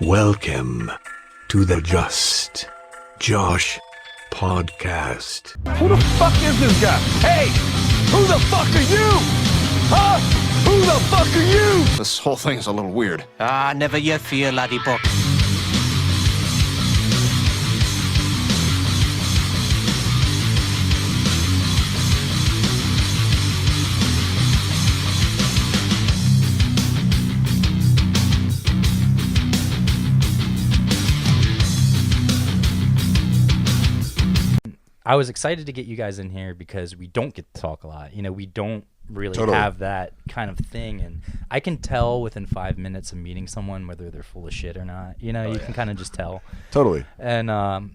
Welcome to the Just Josh podcast. Who the fuck is this guy? Hey, who the fuck are you? Huh? Who the fuck are you? This whole thing's a little weird. Never you fear, laddie buck. I was excited to get you guys in here because we don't get to talk a lot. You know, we don't really Totally. have that kind of thing. And I can tell within 5 minutes of meeting someone whether they're full of shit or not. You know, you can kind of just tell. Totally. And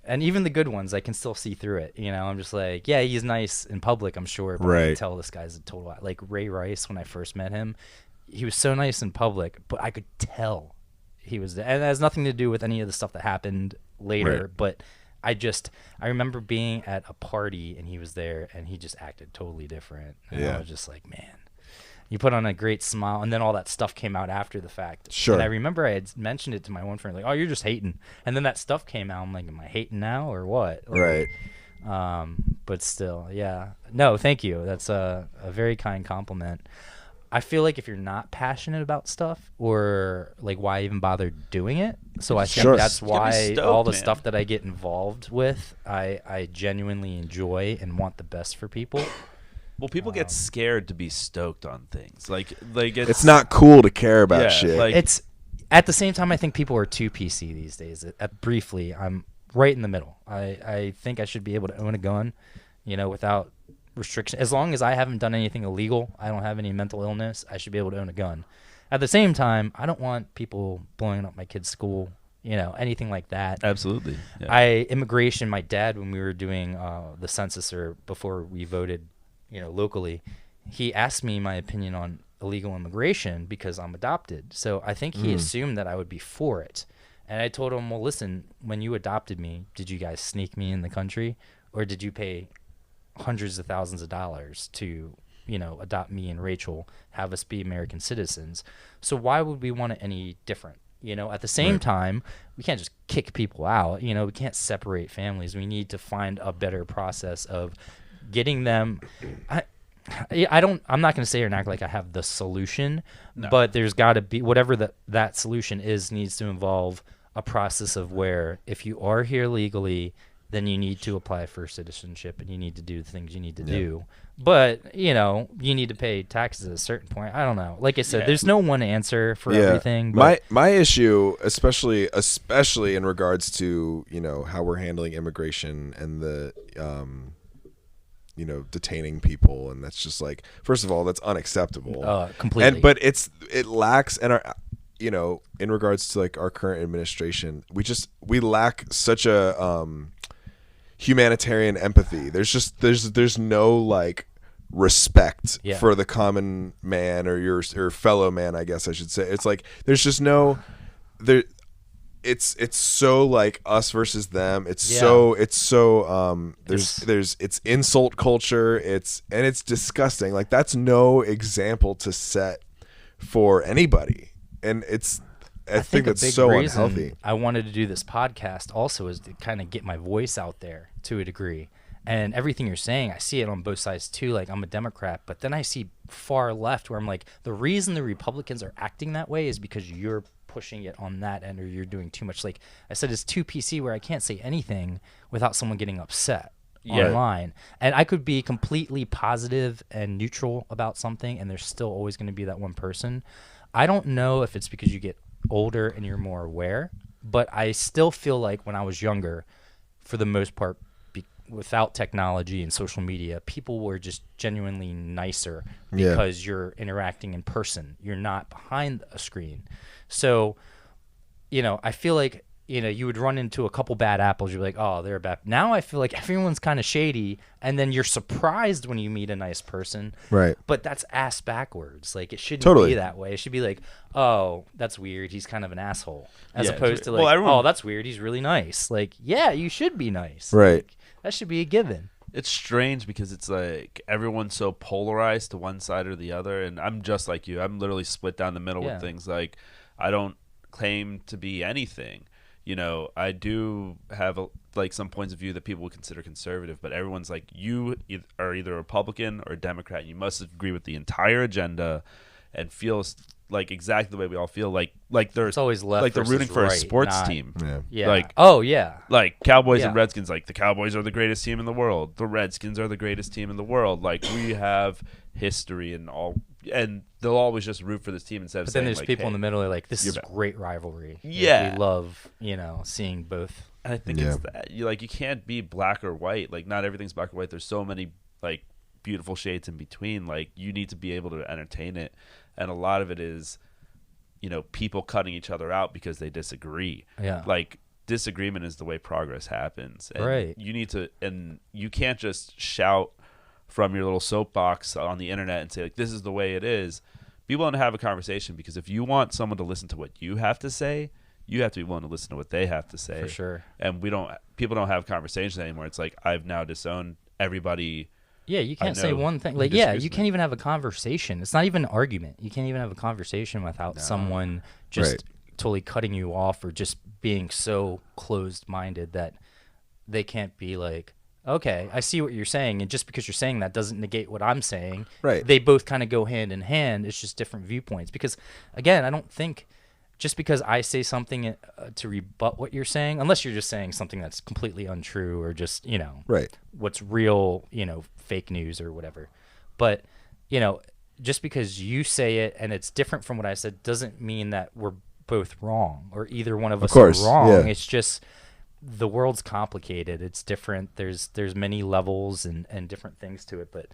even the good ones, I can still see through it. You know, I'm just like, yeah, he's nice in public, I'm sure. But I can Right. tell this guy's a total... Like Ray Rice, when I first met him, he was so nice in public, but I could tell he was... And it has nothing to do with any of the stuff that happened later, Right. but... I remember being at a party and he was there and he just acted totally different. And Yeah. I was just like, man, you put on a great smile. And then all that stuff came out after the fact. Sure. And I remember I had mentioned it to my one friend, like, oh, you're just hating. And then that stuff came out. I'm like, am I hating now or what? Like, Right. But still, yeah. No, thank you. That's a very kind compliment. I feel like if you're not passionate about stuff, or like, why even bother doing it? So I think Sure. that's why stoked, all the man. stuff that I get involved with, I genuinely enjoy and want the best for people. Well, people get scared to be stoked on things. Like It's not cool to care about yeah, shit. like- It's at the same time, I think people are too PC these days. Briefly, I'm right in the middle. I think I should be able to own a gun, you know, without restriction. As long as I haven't done anything illegal, I don't have any mental illness, I should be able to own a gun. At the same time, I don't want people blowing up my kid's school, you know, anything like that. Absolutely. Yeah. Immigration, my dad, when we were doing the census, or before we voted, you know, locally, he asked me my opinion on illegal immigration because I'm adopted. So I think he assumed that I would be for it. And I told him, well, listen, when you adopted me, did you guys sneak me in the country, or did you pay hundreds of thousands of dollars to, you know, adopt me and Rachel, have us be American citizens? So why would we want it any different? You know, at the same time, we can't just kick people out. You know, we can't separate families. We need to find a better process of getting them. I'm not going to say or act like I have the solution, but there's got to be, whatever that solution is, needs to involve a process of where if you are here legally, then you need to apply for citizenship and you need to do the things you need to do. But, you know, you need to pay taxes at a certain point. I don't know. Like I said, there's no one answer for everything. But My issue, especially in regards to, you know, how we're handling immigration and the you know, detaining people, and that's just like, first of all, that's unacceptable. Completely. But it lacks, and our, you know, in regards to like our current administration, we lack such a humanitarian empathy. There's no like respect for the common man or your fellow man, I guess I should say. It's like there's just no there. It's so like us versus them. It's insult culture. It's disgusting. Like that's no example to set for anybody, and I think a that's big so reason unhealthy. I wanted to do this podcast also is to kind of get my voice out there to a degree. And everything you're saying, I see it on both sides too. Like, I'm a Democrat, but then I see far left where I'm like, the reason the Republicans are acting that way is because you're pushing it on that end, or you're doing too much. Like I said, it's too PC where I can't say anything without someone getting upset online. And I could be completely positive and neutral about something, and there's still always going to be that one person. I don't know if it's because you get older and you're more aware, but I still feel like when I was younger, for the most part, without technology and social media, people were just genuinely nicer because you're interacting in person. You're not behind a screen. So, you know, I feel like, you know, you would run into a couple bad apples. You'd be like, oh, they're bad. Now I feel like everyone's kind of shady, and then you're surprised when you meet a nice person. Right. But that's ass backwards. Like, it shouldn't Totally. be that way. It should be like, oh, that's weird. He's kind of an asshole. As Yeah, opposed it's to weird. like, Well, oh, that's weird. He's really nice. Like, yeah, you should be nice. Right. Like, that should be a given. It's strange because it's like everyone's so polarized to one side or the other, and I'm just like you. I'm literally split down the middle Yeah. with things. Like, I don't claim to be anything. You know, I do have like some points of view that people would consider conservative, but everyone's like, you are either a Republican or a Democrat. You must agree with the entire agenda and feel like exactly the way we all feel. Like there's It's always left like they're rooting versus for a right, sports not- team. Yeah. Like oh yeah. like Cowboys and Yeah. Redskins, like the Cowboys are the greatest team in the world. The Redskins are the greatest team in the world. Like we have history and all, and they'll always just root for this team instead of But saying then there's like, people hey, in the middle who are like, this is you're bad. great rivalry. Like, Yeah. we love, seeing both. And I think Yeah. it's that you can't be black or white. Like not everything's black or white. There's so many like beautiful shades in between. Like you need to be able to entertain it, and a lot of it is, people cutting each other out because they disagree. Yeah. Like disagreement is the way progress happens. And Right. You need to, and you can't just shout from your little soapbox on the internet and say like, this is the way it is. Be willing to have a conversation, because if you want someone to listen to what you have to say, you have to be willing to listen to what they have to say. For sure. And people don't have conversations anymore. It's like, I've now disowned everybody. Yeah, you can't I say know one thing. who Like, yeah, disagrees you with can't me. even have a conversation. It's not even an argument. You can't even have a conversation without someone just Right. totally cutting you off or just being so closed-minded that they can't be like, okay, I see what you're saying, and just because you're saying that doesn't negate what I'm saying. Right. They both kind of go hand in hand. It's just different viewpoints. Because, again, I don't think just because I say something to rebut what you're saying, unless you're just saying something that's completely untrue or just, Right. what's real, fake news or whatever. But, just because you say it and it's different from what I said doesn't mean that we're both wrong or either one of us course, are wrong. yeah. It's just the world's complicated. It's different. There's many levels and different things to it. But,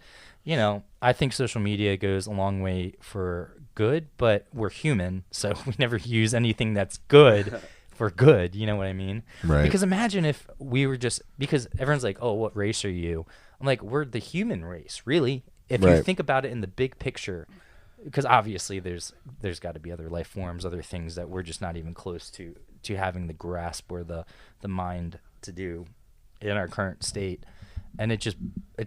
I think social media goes a long way for good, but we're human, so we never use anything that's good for good. You know what I mean? Right. Because imagine if we were just, because everyone's like, oh, what race are you? I'm like, we're the human race, really. If you Right. think about it in the big picture, because obviously there's got to be other life forms, other things that we're just not even close to having the grasp or the mind to do in our current state. And it's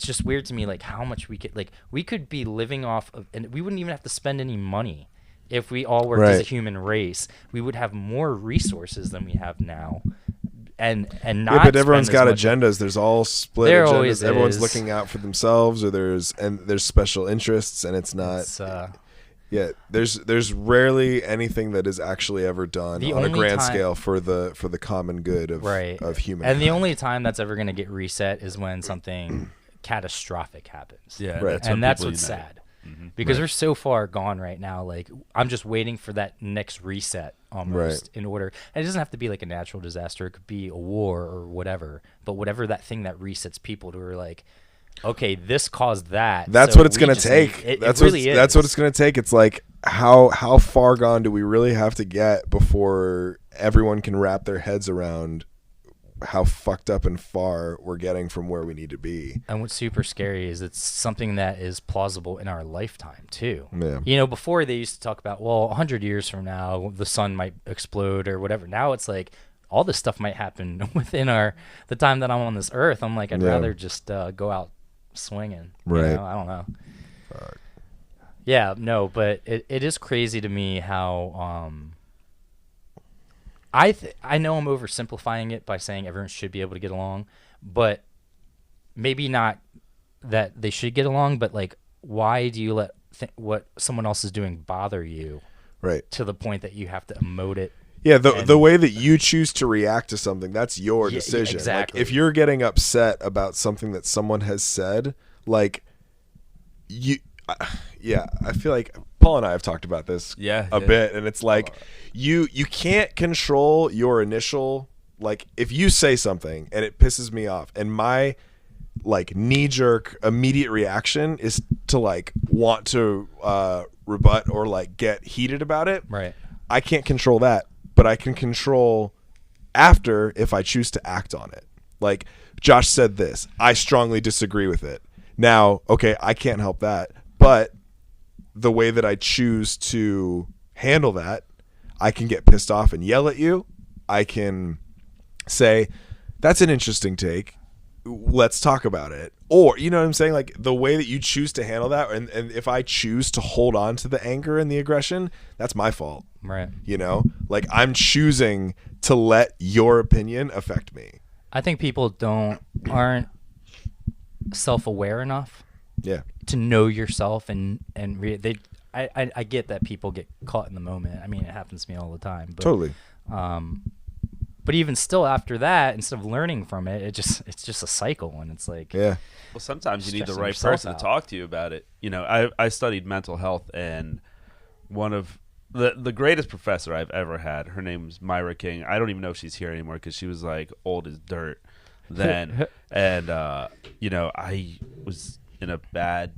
just weird to me, like how much we could be living off of, and we wouldn't even have to spend any money if we all worked as a Right. human race. We would have more resources than we have now, and not. Yeah, but everyone's spend as got much- agendas. There's all split There agendas. always Everyone's is. looking out for themselves, or there's special interests, and it's not. It's, Yeah, there's rarely anything that is actually ever done The on a only grand time- scale for the common good of humanity. And the only time that's ever going to get reset is when something catastrophic happens. Yeah, Right. that's when And that's people what's unite. sad. Because we're so far gone right now. Like, I'm just waiting for that next reset almost in order. And it doesn't have to be like a natural disaster. It could be a war or whatever. But whatever that thing that resets people to are like, okay, this caused that. That's so what it's we gonna just take. need- It That's really is. That's what it's gonna take. It's like how far gone do we really have to get before everyone can wrap their heads around how fucked up and far we're getting from where we need to be. And what's super scary is it's something that is plausible in our lifetime too. Yeah. Before they used to talk about, well, 100 years from now, the sun might explode or whatever. Now it's like all this stuff might happen within the time that I'm on this earth. I'm like, I'd Yeah. rather just go out swinging. Right. I don't know. Yeah, no, but it is crazy to me how I know I'm oversimplifying it by saying everyone should be able to get along, but maybe not that they should get along, but like, why do you let what someone else is doing bother you Right. to the point that you have to emote it? Yeah, the way that you choose to react to something, that's your Yeah, decision. exactly. Like, if you're getting upset about something that someone has said, like I feel like Paul and I have talked about this a bit, and it's like you can't control your initial, like, if you say something and it pisses me off, and my like knee-jerk immediate reaction is to like want to rebut or like get heated about it. Right. I can't control that, but I can control after if I choose to act on it. Like, Josh said this, I strongly disagree with it. Now, okay, I can't help that, but the way that I choose to handle that, I can get pissed off and yell at you. I can say, that's an interesting take. let's talk about it. Or, you know what I'm saying? Like the way that you choose to handle that. And if I choose to hold on to the anger and the aggression, that's my fault. Right. You know, like I'm choosing to let your opinion affect me. I think people aren't self-aware enough Yeah. to know yourself I get that people get caught in the moment. I mean, it happens to me all the time. But, Totally. But even still, after that, instead of learning from it, it's just a cycle, and it's like, Yeah. Well, sometimes you need the Stressing right yourself person out. to talk to you about it. You know, I studied mental health, and one of the greatest professor I've ever had, her name's Myra King. I don't even know if she's here anymore because she was like old as dirt then. And, you know, I was in a bad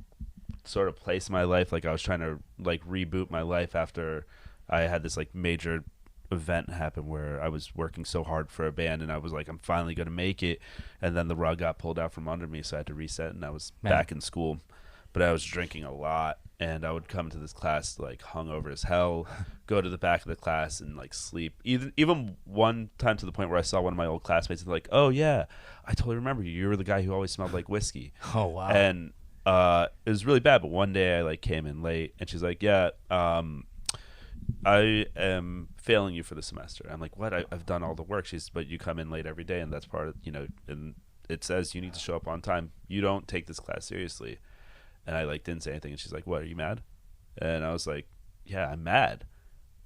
sort of place in my life. Like I was trying to like reboot my life after I had this like major event happen where I was working so hard for a band and I was like, I'm finally going to make it. And then the rug got pulled out from under me. So I had to reset and I was back in school, but I was drinking a lot. And I would come to this class like hungover as hell, go to the back of the class and like sleep. Even one time to the point where I saw one of my old classmates and like, oh yeah, I totally remember you. You were the guy who always smelled like whiskey. oh wow. And it was really bad. But one day I like came in late and she's like, yeah, I am failing you for the semester. I'm like, what? I've done all the work. But you come in late every day and that's part of, you know, and it says you need to show up on time. You don't take this class seriously. And I like didn't say anything. And she's like, what, are you mad? And I was like, yeah, I'm mad.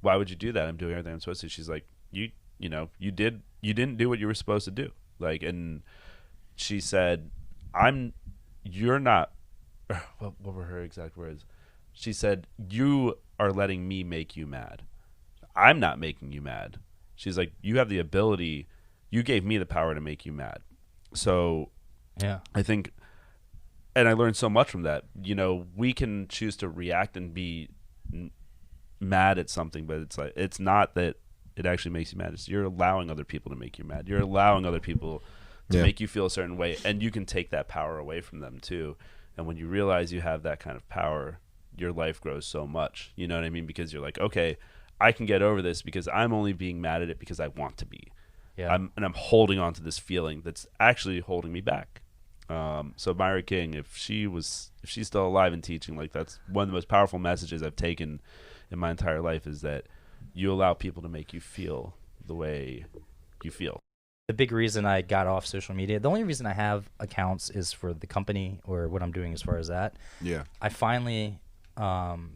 Why would you do that? I'm doing everything I'm supposed to. She's like, you didn't do what you were supposed to do. Like, and she said, you're not, what were her exact words? She said, you are letting me make you mad. I'm not making you mad. She's like, you have the ability, you gave me the power to make you mad. So yeah. I think, and I learned so much from that. You know, we can choose to react and be mad at something, but it's like, it's not that it actually makes you mad. It's you're allowing other people to make you mad. You're allowing other people to make you feel a certain way, and you can take that power away from them too. And when you realize you have that kind of power, your life grows so much. You know what I mean? Because you're like, okay, I can get over this because I'm only being mad at it because I want to be. Yeah. I'm holding on to this feeling that's actually holding me back. So Myra King, if she's still alive and teaching, like that's one of the most powerful messages I've taken in my entire life is that you allow people to make you feel the way you feel. The big reason I got off social media, the only reason I have accounts is for the company or what I'm doing as far as that. Yeah. I finally,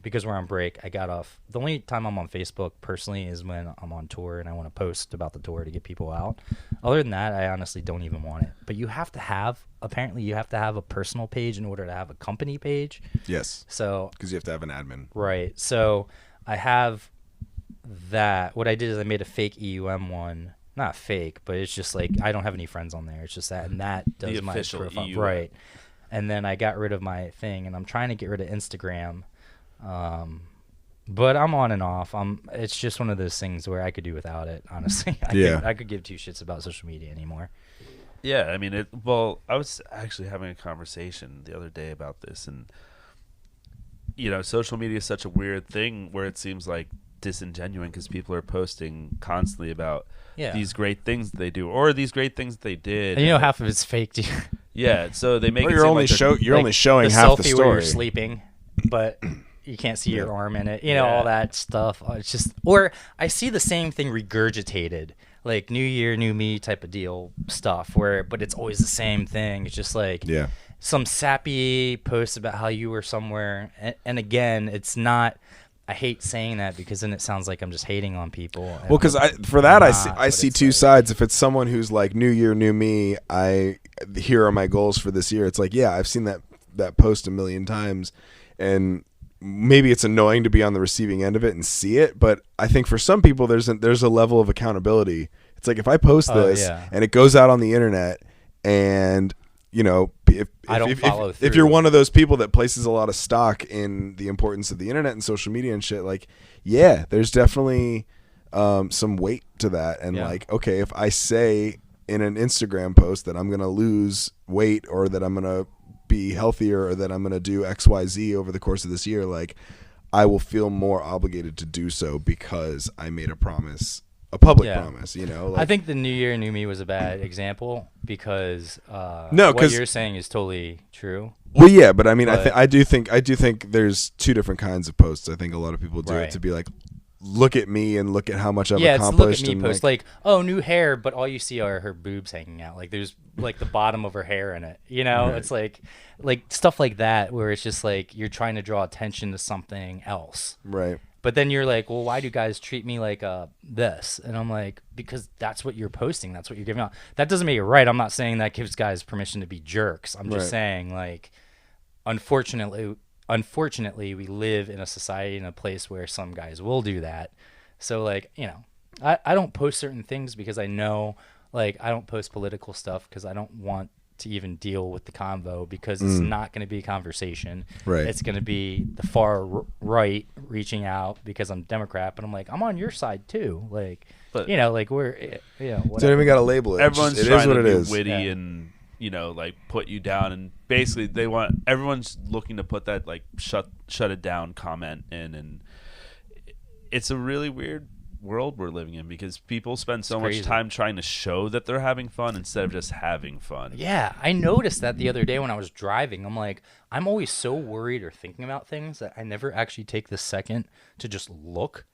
because we're on break, I got off. The only time I'm on Facebook personally is when I'm on tour and I want to post about the tour to get people out. Other than that, I honestly don't even want it. But you have to have a personal page in order to have a company page. Yes. So, Because you have to have an admin. right. So I have that. What I did is I made a fake EUM one. Not fake, but it's just like I don't have any friends on there. It's just that, and that does The my official profile. EUM. Right. And then I got rid of my thing, and I'm trying to get rid of Instagram. But I'm on and off. It's just one of those things where I could do without it, honestly. I could give two shits about social media anymore. Yeah, I mean, I was actually having a conversation the other day about this, and you know, social media is such a weird thing where it seems like disingenuine because people are posting constantly about these great things that they do or these great things that they did. And you know, half of it's fake, dude. Yeah, so they make Well, it you're seem only like they're- you're only showing the half the selfie where you're story. sleeping, but you can't see your arm in it. You know, Yeah. all that stuff. It's just, or I see the same thing regurgitated, like New Year, New Me type of deal stuff. But it's always the same thing. It's just like some sappy post about how you were somewhere, and again, it's not. I hate saying that because then it sounds like I'm just hating on people. Well, because I see it's two like- sides. If it's someone who's like New Year, New Me, here are my goals for this year. It's like, yeah, I've seen that post a million times, and maybe it's annoying to be on the receiving end of it and see it. But I think for some people, there's a level of accountability. It's like if I post this and it goes out on the internet, and you know, if you're one of those people that places a lot of stock in the importance of the internet and social media and shit, like, yeah, there's definitely some weight to that. And like, okay, if I say in an Instagram post that I'm going to lose weight or that I'm going to be healthier or that I'm going to do XYZ over the course of this year, like I will feel more obligated to do so because I made a promise a public Yeah. promise. You know, I think the New Year, New Me was a bad example because No, what 'cause- you're saying is totally true. Well, yeah, but I mean, But- I do think there's two different kinds of posts. I think a lot of people do Right. it to be like, look at me and look at how much I've Yeah, it's accomplished. look at me and post like, oh, new hair, but all you see are her boobs hanging out. Like there's like the bottom of her hair in it. You know, Right. it's like stuff like that where it's just like you're trying to draw attention to something else. right. But then you're like, well, why do guys treat me like this? And I'm like, because that's what you're posting. That's what you're giving out. That doesn't make it right. I'm not saying that gives guys permission to be jerks. I'm just Right. saying, like, unfortunately, we live in a society, in a place where some guys will do that. So, like, you know, I don't post certain things because I know, like, I don't post political stuff because I don't want to even deal with the convo because it's not going to be a conversation. Right. It's going to be the far right reaching out because I'm Democrat, but I'm like, I'm on your side too. Like, But- you know, like we're, you know, So whatever. even got to label it. Everyone's It trying is what to it be is. witty Yeah. and like put you down, and basically everyone's looking to put that like shut it down comment in, and it's a really weird world we're living in because people spend so much crazy. time trying to show that they're having fun instead of just having fun. Yeah, I noticed that the other day when I was driving. I'm like, I'm always so worried or thinking about things that I never actually take the second to just look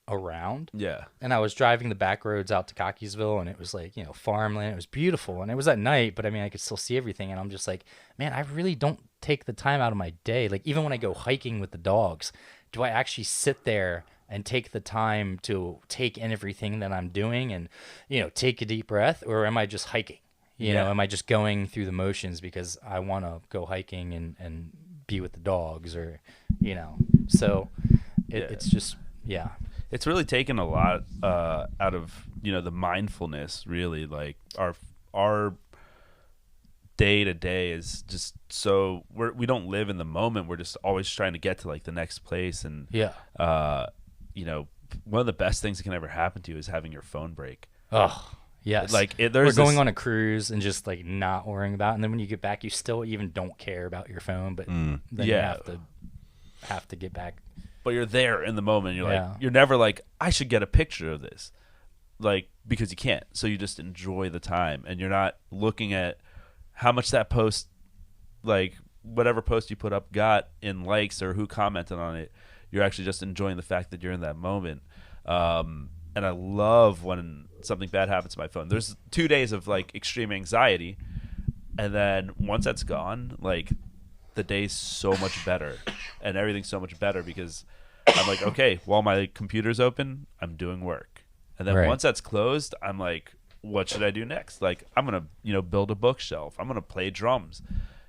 around. Yeah. And I was driving the back roads out to Cockeysville, and it was like, you know, farmland. It was beautiful, and it was at night, but I mean, I could still see everything. And I'm just like, man, I really don't take the time out of my day. Like, even when I go hiking with the dogs, do I actually sit there and take the time to take in everything that I'm doing and, you know, take a deep breath, or am I just hiking? You know, am I just going through the motions because I want to go hiking and be with the dogs, or, you know? So it's just, yeah. It's really taken a lot out of, you know, the mindfulness, really. Like our day to day is just so we don't live in the moment. We're just always trying to get to like the next place. And, you know, one of the best things that can ever happen to you is having your phone break. Oh, yes. Like We're there's going this- on a cruise and just like not worrying about it. And then when you get back, you still even don't care about your phone, but then you Yeah. have to get back. but you're there in the moment. You're Yeah. like, you're never like, I should get a picture of this, like, because you can't. So you just enjoy the time, and you're not looking at how much that post, like whatever post you put up, got in likes or who commented on it. You're actually just enjoying the fact that you're in that moment. And I love when something bad happens to my phone. There's 2 days of like extreme anxiety, and then once that's gone, like the day's so much better and everything's so much better because I'm like, okay, while my computer's open, I'm doing work. And then Right. once that's closed, I'm like, what should I do next? Like, I'm going to, you know, build a bookshelf. I'm going to play drums,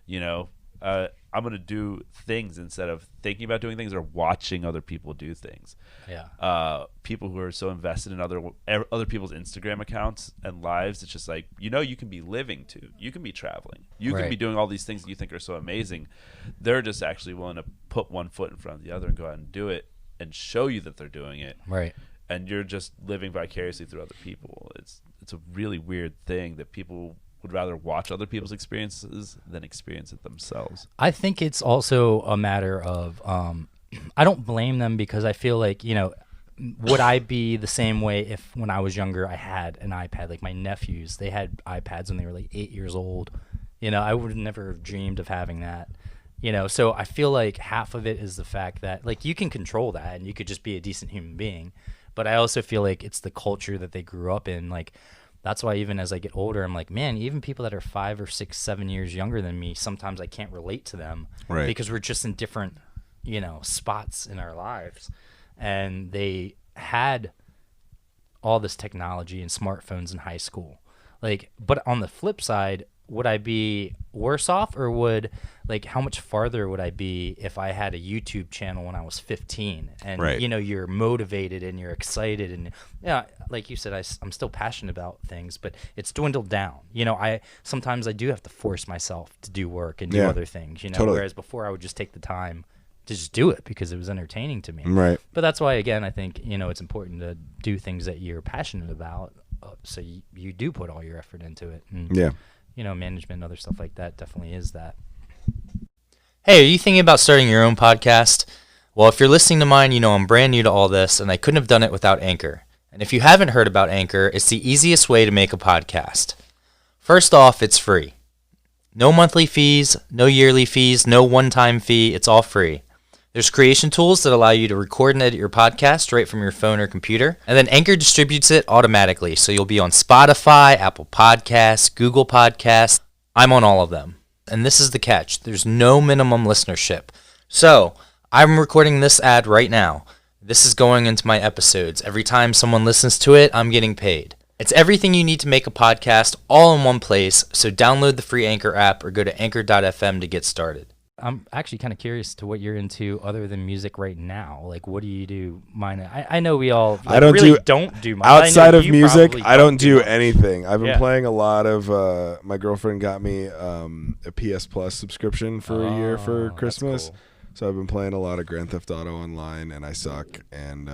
you know, I'm going to do things instead of thinking about doing things or watching other people do things. Yeah. People who are so invested in other people's Instagram accounts and lives, it's just like, you know, you can be living too. You can be traveling. You can Right. be doing all these things that you think are so amazing. They're just actually willing to put one foot in front of the other and go out and do it and show you that they're doing it. Right. And you're just living vicariously through other people. It's a really weird thing that people would rather watch other people's experiences than experience it themselves. I think it's also a matter of I don't blame them because I feel like, you know, would I be the same way if when I was younger I had an iPad? Like my nephews, they had iPads when they were like 8 years old. You know, I would never have dreamed of having that. You know, so I feel like half of it is the fact that like you can control that and you could just be a decent human being. But I also feel like it's the culture that they grew up in. Like that's why even as I get older, I'm like, man, even people that are 5 or 6, 7 years younger than me, sometimes I can't relate to them Right. because we're just in different, you know, spots in our lives. And they had all this technology and smartphones in high school. Like, but on the flip side, would I be worse off, or would like how much farther would I be if I had a YouTube channel when I was 15? And Right. you know, you're motivated and you're excited, and yeah, like you said, I'm still passionate about things, but it's dwindled down. You know, I sometimes I do have to force myself to do work and do Yeah. other things. You know, Totally. whereas before I would just take the time to just do it because it was entertaining to me. Right. But that's why, again, I think, you know, it's important to do things that you're passionate about, so you do put all your effort into it. And, Yeah. you know, management and other stuff like that definitely is that. Hey, are you thinking about starting your own podcast? Well, if you're listening to mine, you know I'm brand new to all this, and I couldn't have done it without Anchor. And if you haven't heard about Anchor, it's the easiest way to make a podcast. First off, it's free. No monthly fees, no yearly fees, no one-time fee. It's all free. There's creation tools that allow you to record and edit your podcast right from your phone or computer. And then Anchor distributes it automatically. So you'll be on Spotify, Apple Podcasts, Google Podcasts. I'm on all of them. And this is the catch. There's no minimum listenership. So I'm recording this ad right now. This is going into my episodes. Every time someone listens to it, I'm getting paid. It's everything you need to make a podcast all in one place. So download the free Anchor app or go to anchor.fm to get started. I'm actually kind of curious to what you're into other than music right now. Like, what do you do? I know we all. I don't really do don't do much. outside I know of you music. probably I don't do much. anything. I've been Yeah. playing a lot of. My girlfriend got me a PS Plus subscription for a year for that's Christmas, cool. so I've been playing a lot of Grand Theft Auto online, and I suck. And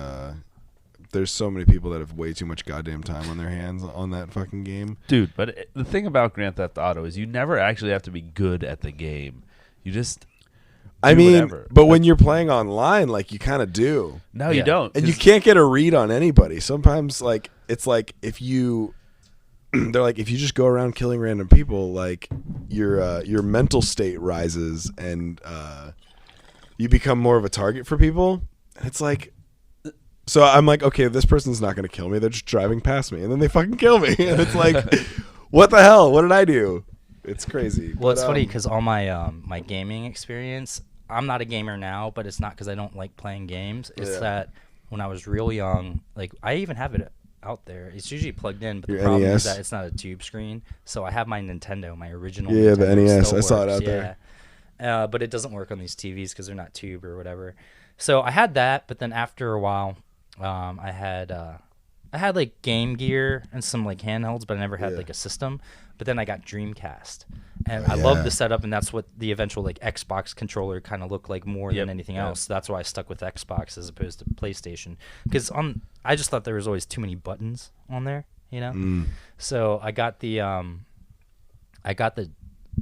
there's so many people that have way too much goddamn time on their hands on that fucking game. Dude, but the thing about Grand Theft Auto is you never actually have to be good at the game. You just I do mean, whatever. but when you're playing online, like you kind of do. No, Yeah. you don't. And you 'cause- can't get a read on anybody. Sometimes, like it's like if you, they're like if you just go around killing random people, like your mental state rises and you become more of a target for people. And it's like, so I'm like, okay, this person's not gonna kill me. They're just driving past me, and then they fucking kill me. And it's like, what the hell? What did I do? It's crazy. Well, it's But, funny because all my my gaming experience, I'm not a gamer now, but it's not because I don't like playing games. It's Yeah. that when I was real young, like I even have it out there. It's usually plugged in, but Your the problem NES? is that it's not a tube screen. So I have my Nintendo, my original. Yeah, the Nintendo NES. still I saw it works, out there. Yeah. But it doesn't work on these TVs because they're not tube or whatever. So I had that, but then after a while, I had like Game Gear and some like handhelds, but I never had Yeah. like a system. But then I got Dreamcast, and Oh, I love yeah. the setup, and that's what the eventual like Xbox controller kind of looked like more Yep, than anything yeah. else. That's why I stuck with Xbox as opposed to PlayStation, because I just thought there was always too many buttons on there, you know. Mm. So I got the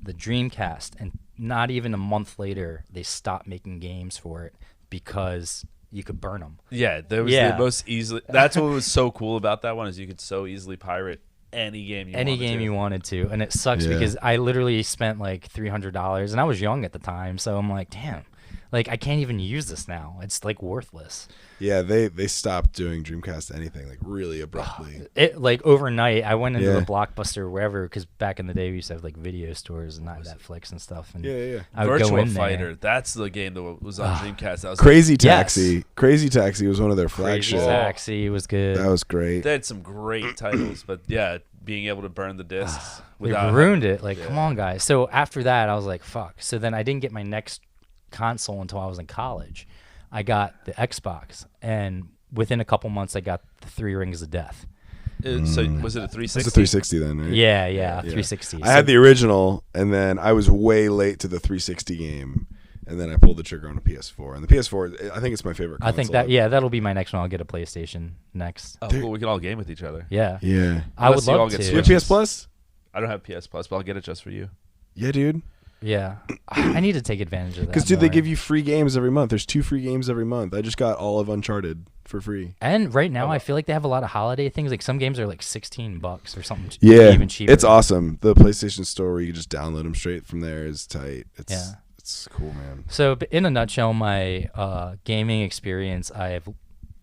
Dreamcast, and not even a month later they stopped making games for it because you could burn them. Yeah, there was Yeah. the most easily. That's what was so cool about that one is you could so easily pirate any game you wanted to. And it sucks Yeah. because I literally spent like $300, and I was young at the time, so I'm like, damn, like I can't even use this now. It's like worthless. Yeah, they stopped doing Dreamcast anything like really abruptly. It like overnight I went into Yeah. the Blockbuster or wherever, because back in the day we used to have like video stores and not Netflix and stuff. And Yeah. I would go Virtual in Fighter. there. That's the game that was on Dreamcast. That was Crazy Yes. Taxi. Crazy Taxi was one of their Crazy flagships. Taxi was good. That was great. They had some great titles, but yeah, being able to burn the discs They without ruined having- it. Like, yeah. come on, guys. So after that, I was like, fuck. So then I didn't get my next console until I was in college. I got the Xbox, and within a couple months, I got the 3 Rings of Death. So was it a It's 360? a 360 then, right? Yeah, 360. I had the original, and then I was way late to the 360 game, and then I pulled the trigger on a PS4. And the PS4, I think it's my favorite I console. think that, yeah, that'll be my next one. I'll get a PlayStation next. Oh, cool. We can all game with each other. Yeah. Yeah. I would Unless you all love get to. You have Switches. PS Plus? I don't have PS Plus, but I'll get it just for you. Yeah, dude. Yeah. I need to take advantage of that. Because, dude, they more. give you free games every month. There's 2 free games every month. I just got all of Uncharted for free. And right now, I feel like they have a lot of holiday things. Like some games are like $16 or something. Yeah. Even cheaper. It's awesome. The PlayStation Store where you just download them straight from there is tight. It's cool, man. So, in a nutshell, my gaming experience,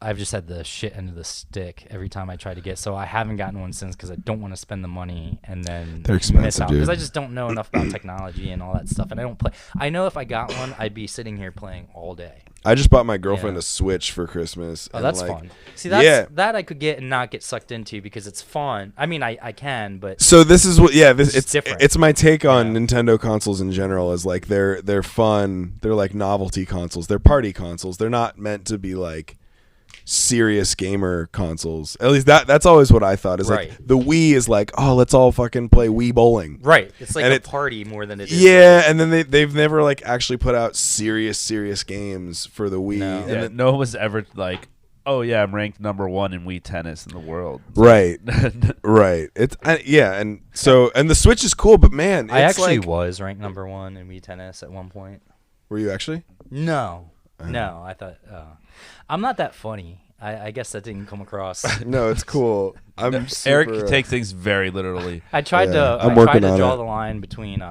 I've just had the shit end of the stick every time I try to get. So I haven't gotten one since because I don't want to spend the money and then They're miss expensive, out, because dude. I just don't know enough about technology and all that stuff. And I don't play. I know if I got one, I'd be sitting here playing all day. I just bought my girlfriend Yeah. a Switch for Christmas. Oh, and, that's like, fun. See, that's yeah. that I could get and not get sucked into because it's fun. I mean, I can, but So this is what, yeah, this It's it's different. It's my take on Yeah. Nintendo consoles in general. Is like they're fun. They're like novelty consoles. They're party consoles. They're not meant to be like serious gamer consoles. At least that's always what I thought. Is Right. like the Wii is like, oh, let's all fucking play Wii bowling. right, it's like And a it- party more than it is. Yeah, and then they've never like actually put out serious games for the Wii. No. And Yeah, then- no one was ever like, oh yeah, I'm ranked number 1 in Wii tennis in the world. right, right. It's yeah, and so and the Switch is cool, but man, I it's actually like, was ranked number 1 in Wii Tennis at one point. were you actually? No, I thought I'm not that funny. I guess that didn't come across. No, it's cool. I'm Eric super, takes things very literally. I tried Yeah, to I'm I working tried to on draw it. the line between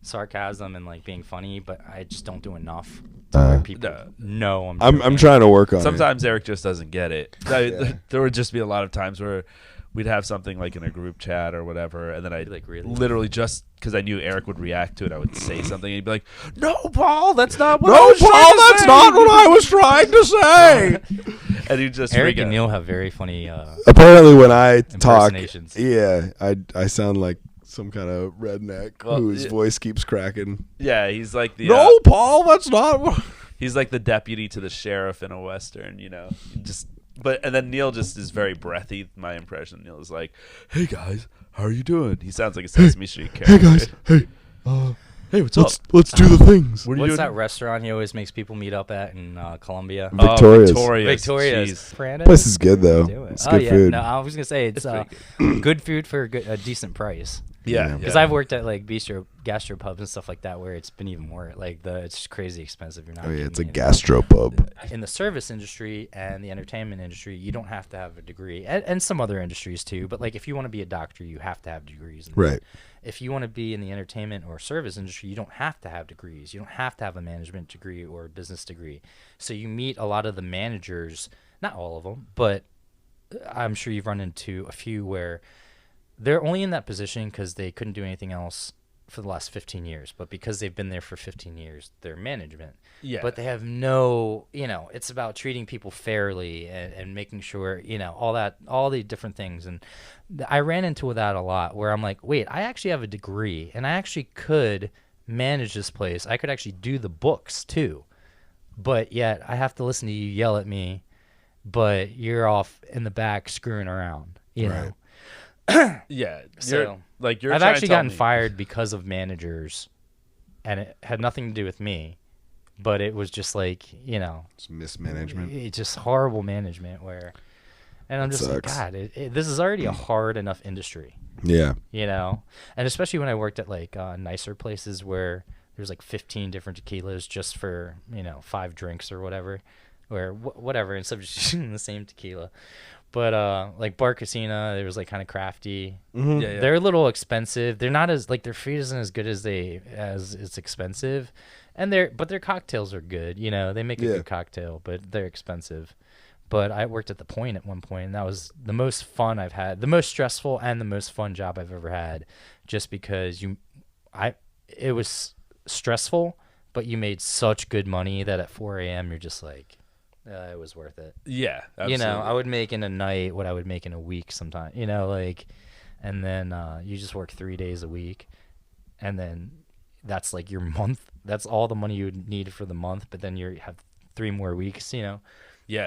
sarcasm and like being funny, but I just don't do enough to where people know I'm I'm joking. trying to work on it. Sometimes Eric just doesn't get it. There would just be a lot of times where we'd have something like in a group chat or whatever, and then I'd Like, really? literally just because I knew Eric would react to it, I would say something, and he'd be like, "No, Paul, that's not what I No, was trying Paul, to that's say." not what I was trying to say. And he'd just Eric freak and out. Neil have very funny Apparently, when I talk, impersonations. yeah, I sound like some kind of redneck Well, whose yeah. voice keeps cracking. Yeah, he's like the No, Paul, that's not. What... he's like the deputy to the sheriff in a western, you know. And then Neil just is very breathy. My impression, Neil is like, "Hey guys, how are you doing?" He sounds like a Sesame Street character. Hey guys, hey, Hey, what's up? let's do the things. What are you What's doing? that restaurant he always makes people meet up at in Columbia? Victoria's. Victoria's. Jeez. Brandon? Place is good though. Do it. It's Oh good yeah, food. no, I was gonna say it's pretty good food for a decent price. Yeah, Because I've worked at like gastro pubs and stuff like that where it's been even more like it's crazy expensive. You're not. Oh yeah, it's a kidding me. gastropub. In the service industry and the entertainment industry, you don't have to have a degree, and some other industries too. But like, if you want to be a doctor, you have to have degrees. Right. If you want to be in the entertainment or service industry, you don't have to have degrees. You don't have to have a management degree or a business degree. So you meet a lot of the managers, not all of them, but I'm sure you've run into a few where they're only in that position because they couldn't do anything else for the last 15 years. But because they've been there for 15 years, they're management. Yeah. But they have no, it's about treating people fairly and making sure, all the different things. And I ran into that a lot where I'm like, wait, I actually have a degree and I actually could manage this place. I could actually do the books too. But yet I have to listen to you yell at me, but you're off in the back screwing around, you know? Yeah. So You're I've trying actually to tell gotten me- fired because of managers, and it had nothing to do with me, but it was just like, It's mismanagement. it's just horrible management and I'm just like, sucks. God, this is already a hard enough industry, Yeah. and especially when I worked at like nicer places where there's like 15 different tequilas just for 5 drinks or whatever, or whatever, instead of just using the same tequila. But like Bar Casino, it was like kind of crafty. Yeah, yeah. They're a little expensive. They're not as like their food isn't as good as it's expensive, and their cocktails are good. They make a Yeah. good cocktail, but they're expensive. But I worked at the Point at one point, and that was the most fun I've had, the most stressful and the most fun job I've ever had, just because it was stressful, but you made such good money that at 4 a.m. you're just like, it was worth it. Yeah. Absolutely. I would make in a night what I would make in a week sometimes, and then you just work 3 days a week, and then that's like your month. That's all the money you would need for the month, but then you have 3 more weeks, Yeah.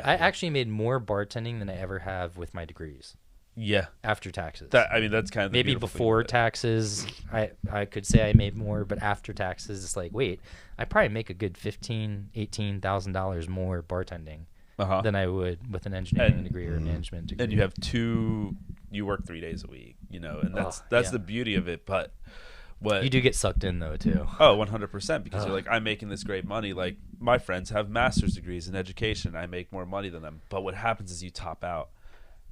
I actually made more bartending than I ever have with my degrees Yeah. after taxes. That's kind of the Maybe beautiful thing before about it. taxes, I could say I made more, but after taxes, it's like, wait, I probably make a good $18,000 more bartending Uh-huh. than I would with an engineering And- degree or a management degree. And you work 3 days a week, and that's yeah. the beauty of it. But what You do get sucked in though too. Oh, 100%, because you're like, I'm making this great money. Like, my friends have master's degrees in education. I make more money than them. But what happens is you top out,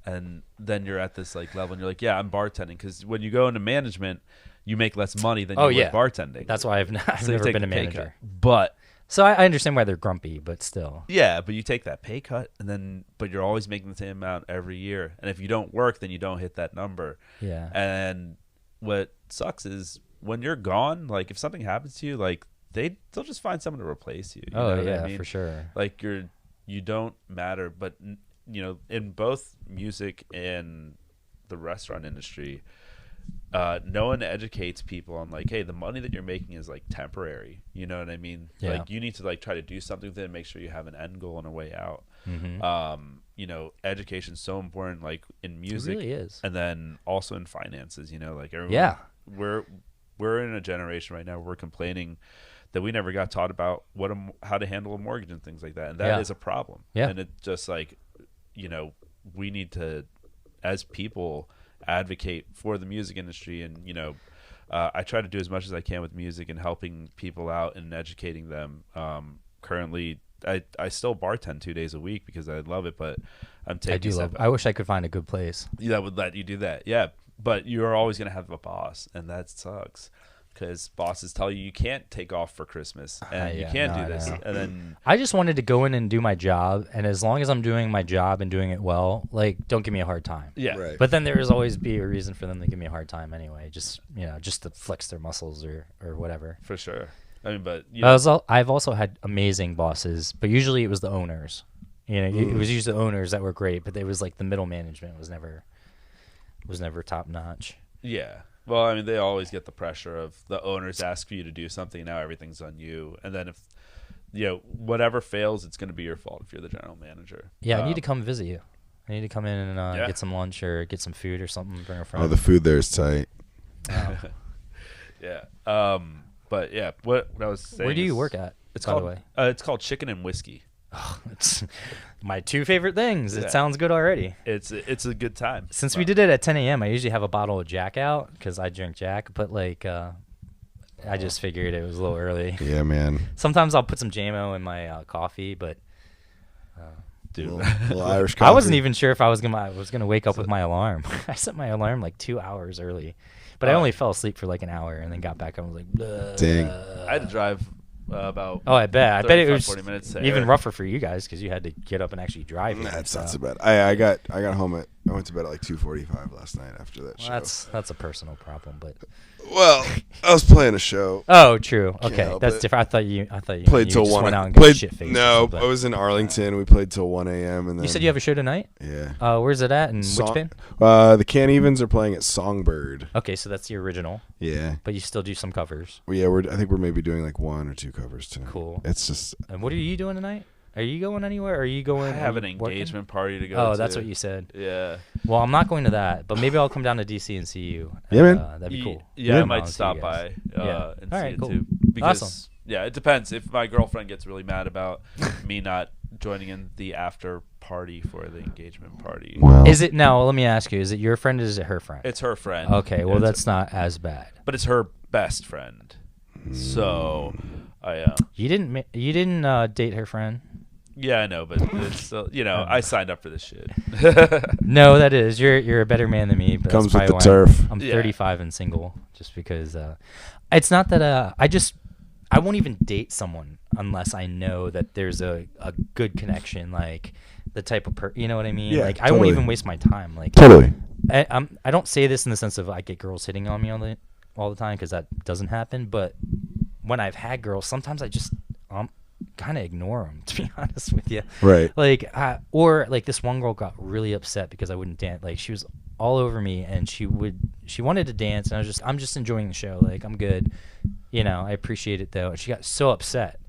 and then you're at this like level, and you're like, yeah, I'm bartending. Because when you go into management, you make less money than you would bartending. That's why I've So you never take been a the pay cut. manager. But So I understand why they're grumpy, but still. yeah, but you take that pay cut, but you're always making the same amount every year. And if you don't work, then you don't hit that number. Yeah. And what sucks is when you're gone, like if something happens to you, like they'll just find someone to replace you. You know what I mean? For sure. Like you don't matter. But in both music and the restaurant industry, no one educates people on like, hey, the money that you're making is like temporary. You know what I mean? Yeah. Like you need to like try to do something with it and make sure you have an end goal and a way out. Mm-hmm. Education's so important, like in music, It really is. and then also in finances. Like everyone, Yeah. we're in a generation right now where we're complaining that we never got taught about how to handle a mortgage and things like that, and that is a problem. Yeah. And it's just like, we need to, as people, advocate for the music industry, and I try to do as much as I can with music and helping people out and educating them. Currently, I still bartend 2 days a week because I love it, but I'm taking I do a love. step I wish I could find a good place. that would let you do that. Yeah, but you're always gonna have a boss, and that sucks. Because bosses tell you can't take off for Christmas and you can't do this, and then I just wanted to go in and do my job, and as long as I'm doing my job and doing it well, like, don't give me a hard time. yeah, Right. But then there's always be a reason for them to give me a hard time anyway, just just to flex their muscles or whatever. for sure. I mean, but I've also had amazing bosses, but usually it was the owners. It was usually the owners that were great, but it was like the middle management was never top notch. yeah. Well, I mean, they always get the pressure of the owners ask for you to do something. Now everything's on you, and then if whatever fails, it's going to be your fault if you're the general manager. Yeah, I need to come visit you. I need to come in and Yeah. get some lunch or get some food or something. Bring a friend. Oh, the food there is tight. Yeah. But yeah, what I was saying. Where do you is- work at? It's by called. the way, It's called Chicken and Whiskey. it's my two favorite things. Yeah. It sounds good already. It's a good time. Since we did it at 10 a.m., I usually have a bottle of Jack out because I drink Jack. But like, I just figured it was a little early. Yeah, man. Sometimes I'll put some JMO in my coffee, but Dude. Little Irish coffee. I wasn't even sure if I was gonna wake up with my alarm. I set my alarm like 2 hours early, but I only fell asleep for like an hour and then got back and was like, "Bleh." Dang. I had to drive about. Oh, I bet. I bet it 35, was 40 minutes to even air. rougher for you guys because you had to get up and actually drive. here, That's not so. so bad. I got home I went to bed at like 2:45 last night after that Well, show. that's a personal problem, but Well, I was playing a show. oh, true. Okay, help that's it. different. I thought you Played you till just 1. went out and got Played shit faced. no, I was in Arlington. We played till 1 a.m. and then You said you have a show tonight. yeah. Where's it at? And which Song- band? The Can't Evens are playing at Songbird. Okay, so that's the original, Yeah. but you still do some covers. Well, yeah, I think we're maybe doing like 1 or 2 covers tonight. Cool. It's just And what are you doing tonight? Are you going anywhere? Are you going? I have an are you working? engagement party to go Oh, to. that's what you said. Yeah. Well, I'm not going to that, but maybe I'll come down to DC and see you. Yeah, man. That'd be cool. Yeah, I I'll might see stop you by guys. and Yeah. see All right, it cool. too. Because, Awesome. yeah, it depends. If my girlfriend gets really mad about me not joining in the after party for the engagement party. well. Is it now? Let me ask you: is it your friend or is it her friend? It's her friend. Okay, well It's that's not as bad. but it's her best friend. So, You didn't date her friend? yeah, I know, but it's still, I signed up for this shit. No, that is you're a better man than me. But Comes that's with the probably why turf. I'm Yeah. 35 and single, just because it's not that I won't even date someone unless I know that there's a good connection, like the type of you know what I mean? Yeah, like I won't totally. even waste my time. Like Totally. I don't say this in the sense of I get girls hitting on me all the time because that doesn't happen. But when I've had girls, sometimes I just kind of ignore them, to be honest with you. Right. Like or like this one girl got really upset because I wouldn't dance. Like she was all over me and she wanted to dance and I'm just enjoying the show. Like I'm good. I appreciate it though. And she got so upset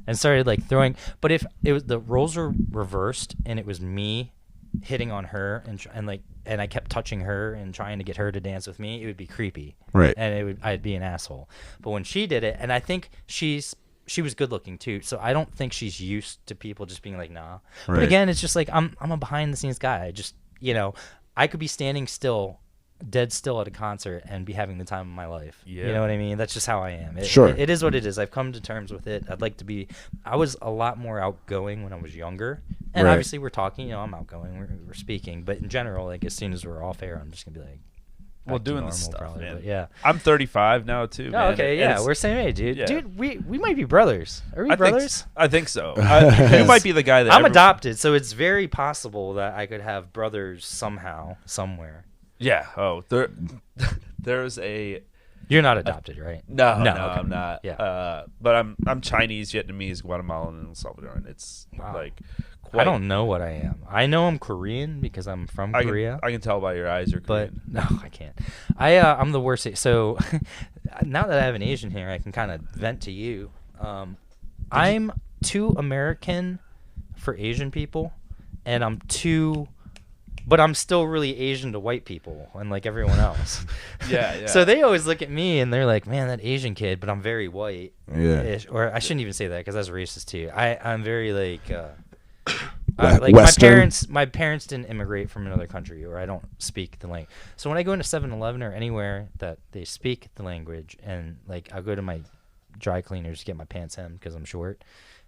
and started like throwing. But if it was the roles were reversed and it was me hitting on her and I kept touching her and trying to get her to dance with me, it would be creepy. Right. And I'd be an asshole. But when she did it, and I think she was good looking too, so I don't think she's used to people just being like, nah. But Right. again, it's just like I'm a behind the scenes guy. I just I could be standing still, dead still at a concert and be having the time of my life. Yeah. You know what I mean? That's just how I am. Sure. It is what it is. I've come to terms with it. I'd like to be. I was a lot more outgoing when I was younger, and Right. obviously we're talking. I'm outgoing. We're speaking, but in general, like as soon as we're off air, I'm just gonna be like. Well, back to doing normal, this stuff, probably, man. but yeah. I'm 35 now too. Oh, man. okay, And yeah, it's- we're same age, dude. yeah. Dude, we might be brothers. Are we I brothers? I think so. You might be the guy that I'm every- adopted, so it's very possible that I could have brothers somehow, somewhere. Yeah. Oh, there's a You're not adopted, right? no, okay. I'm not. Yeah. But I'm Chinese, Vietnamese, Guatemalan, and Salvadoran. It's Wow. like I don't know what I am. I know I'm Korean because I'm from Korea. I can tell by your eyes you're But Korean. no, I can't. I'm the worst. So now that I have an Asian here, I can kind of vent to you. I'm too American for Asian people, and but I'm still really Asian to white people and like everyone else. Yeah. So they always look at me and they're like, "Man, that Asian kid," but I'm very white. Yeah. Or I shouldn't even say that because that's racist too. I'm very like. Western? My parents didn't immigrate from another country, or I don't speak the language. So when I go into 7-Eleven or anywhere that they speak the language, and like I'll go to my dry cleaners to get my pants hemmed because I'm short,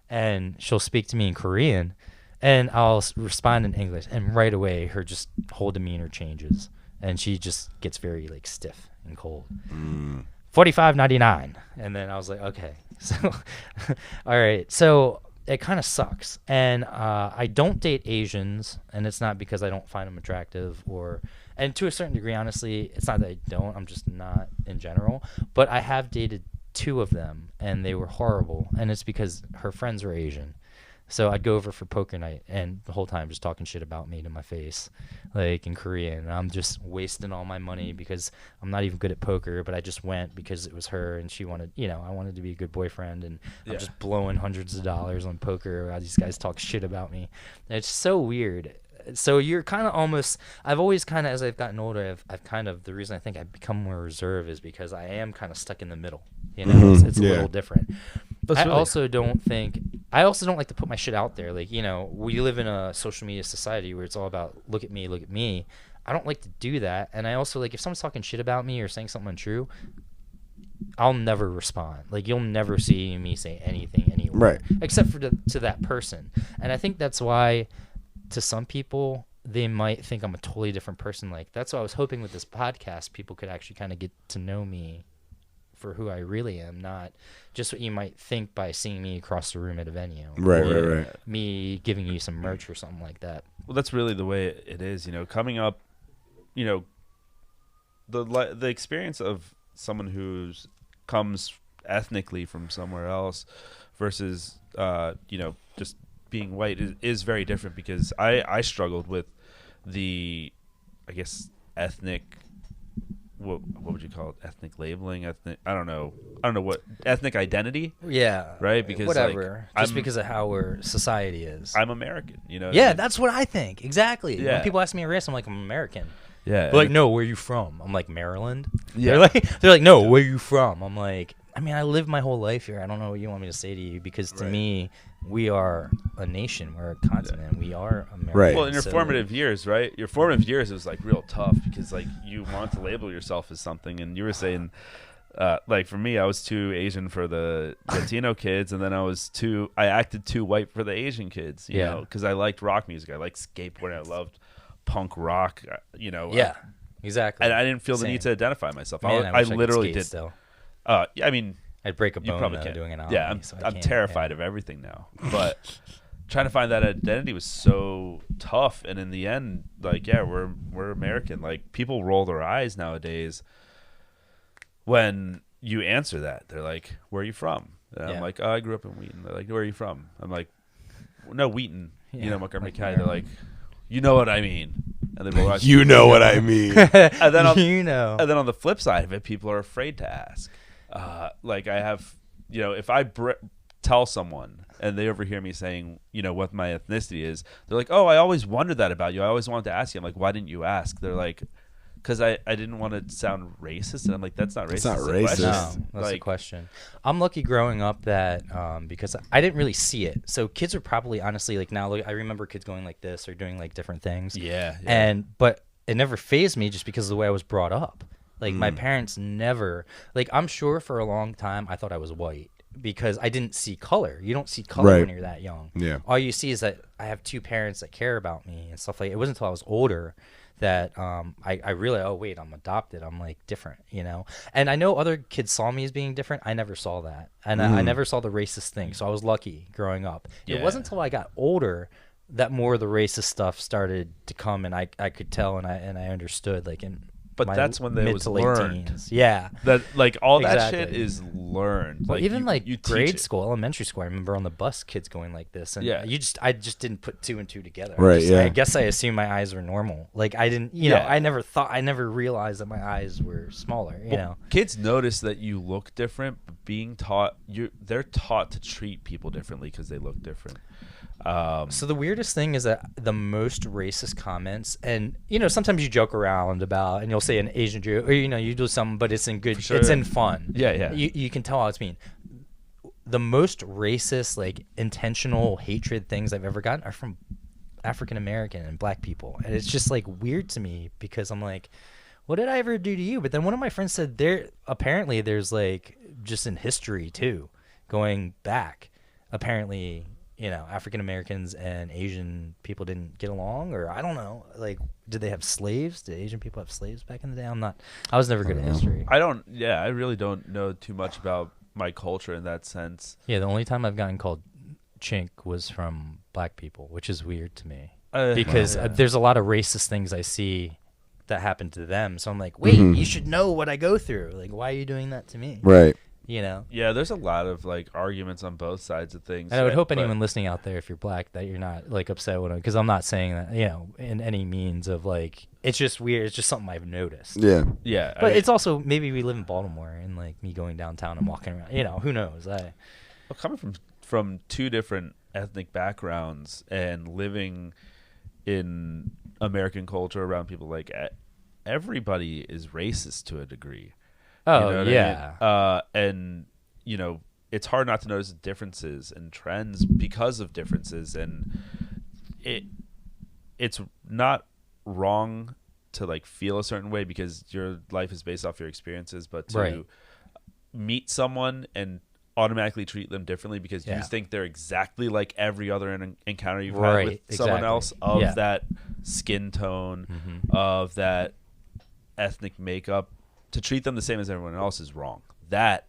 and she'll speak to me in Korean, and I'll respond in English, and right away her just whole demeanor changes, and she just gets very like stiff and cold. $45.99, and then I was like, okay, so all right, so it kind of sucks, and I don't date Asians, and it's not because I don't find them attractive, and to a certain degree, honestly, it's not that I don't, I'm just not in general, but I have dated 2 of them, and they were horrible, and it's because her friends were Asian. So I'd go over for poker night, and the whole time just talking shit about me to my face, like in Korean. And I'm just wasting all my money because I'm not even good at poker, but I just went because it was her, and she wanted, I wanted to be a good boyfriend, and I'm just blowing hundreds of dollars on poker while these guys talk shit about me. And it's so weird. So you're kind of almost, I've always kind of, as I've gotten older, I've kind of, the reason I think I've become more reserved is because I am kind of stuck in the middle. It's a little different. I also don't like to put my shit out there. Like, we live in a social media society where it's all about look at me, look at me. I don't like to do that. And I also, like, if someone's talking shit about me or saying something untrue, I'll never respond. Like, you'll never see me say anything anywhere. Right. Except for to that person. And I think that's why, to some people, they might think I'm a totally different person. Like, that's why I was hoping with this podcast, people could actually kind of get to know me for who I really am, not just what you might think by seeing me across the room at a venue. Right. Me giving you some merch or something like that. Well, that's really the way it is, coming up, the experience of someone who's comes ethnically from somewhere else versus, just being white is very different, because I struggled with the, I guess, ethnic, what would you call it? Ethnic labeling, I don't know what ethnic identity. Yeah. Right. Because whatever. Just because of how our society is. I'm American. Yeah, that's what I think. Exactly. Yeah. When people ask me a race, I'm like, I'm American. Yeah. They're like, no, where are you from? I'm like, Maryland. Yeah. They're like, no, where are you from? I'm like, I mean, I lived my whole life here. I don't know what you want me to say to you, because to me, we are a nation. We're a continent. We are America. Right. Well, in your formative years, right? Your formative years, it was like real tough, because like you wanted to label yourself as something, and you were saying, like for me, I was too Asian for the Latino kids, and then I acted too white for the Asian kids. You know, because I liked rock music, I liked skateboarding, I loved punk rock. Yeah, exactly. And I didn't feel the need to identify myself. I literally did. Still. I mean, I'd break a bone probably can't. doing it on Yeah, I'm terrified of everything now. But trying to find that identity was so tough. And in the end, like, yeah, we're American. Like, people roll their eyes nowadays when you answer that. They're like, "Where are you from?" And I'm like, "Oh, I grew up in Wheaton." They're like, "Where are you from?" I'm like, "No, Wheaton." Montgomery County. They're like, "You know what I mean." And then you know what I mean. And then and then on the flip side of it, people are afraid to ask. Like I have, if I tell someone and they overhear me saying, what my ethnicity is, they're like, "Oh, I always wondered that about you. I always wanted to ask you." I'm like, "Why didn't you ask?" They're like, "Because I didn't want to sound racist." And I'm like, "That's not racist." It's not racist. No, that's the question. I'm lucky growing up that because I didn't really see it. So kids are probably honestly like now. I remember kids going like this or doing like different things. Yeah. But it never fazed me just because of the way I was brought up. Like my parents never, like I'm sure for a long time I thought I was white because I didn't see color. You don't see color when you're that young. Yeah. All you see is that I have 2 parents that care about me and stuff like that. It wasn't until I was older that I realized, oh wait, I'm adopted. I'm like different, And I know other kids saw me as being different. I never saw that, and I never saw the racist thing. So I was lucky growing up. Yeah. It wasn't until I got older that more of the racist stuff started to come, and I could tell, and I understood, like in. But that's when they was learned. Teens. Yeah. That like all that shit is learned. Well, like even you grade school, elementary school, I remember on the bus kids going like this, and I just didn't put 2 and 2 together. Right. I guess I assumed my eyes were normal. Like I didn't, I never realized that my eyes were smaller. Kids notice that you look different, but being taught they're taught to treat people differently because they look different. So the weirdest thing is that the most racist comments, and sometimes you joke around about, and you'll say an Asian joke, or you do something, but it's in good, it's in fun. Yeah. You can tell how it's mean. The most racist, like intentional hatred things I've ever gotten are from African American and Black people, and it's just like weird to me because I'm like, what did I ever do to you? But then one of my friends said there's like just in history too, going back. apparently, African Americans and Asian people didn't get along, or I don't know. Like, did they have slaves? Did Asian people have slaves back in the day? I was never good at history. I really don't know too much about my culture in that sense. Yeah, the only time I've gotten called chink was from black people, which is weird to me because there's a lot of racist things I see that happen to them. So I'm like, wait, you should know what I go through. Like, why are you doing that to me? Right. Yeah, there's a lot of like arguments on both sides of things. And I would hope anyone listening out there, if you're black, that you're not like upset with them, because I'm not saying that, in any means of like, it's just weird. It's just something I've noticed. Yeah. Yeah. But it's also, maybe we live in Baltimore and like me going downtown and walking around, who knows? Well, coming from two different ethnic backgrounds and living in American culture around people, like everybody is racist to a degree. Oh, you know yeah. I mean? And, it's hard not to notice differences and trends because of differences. And it's not wrong to, like, feel a certain way because your life is based off your experiences, but to meet someone and automatically treat them differently because you think they're exactly like every other encounter you've had with someone else of that skin tone, of that ethnic makeup, to treat them the same as everyone else is wrong. That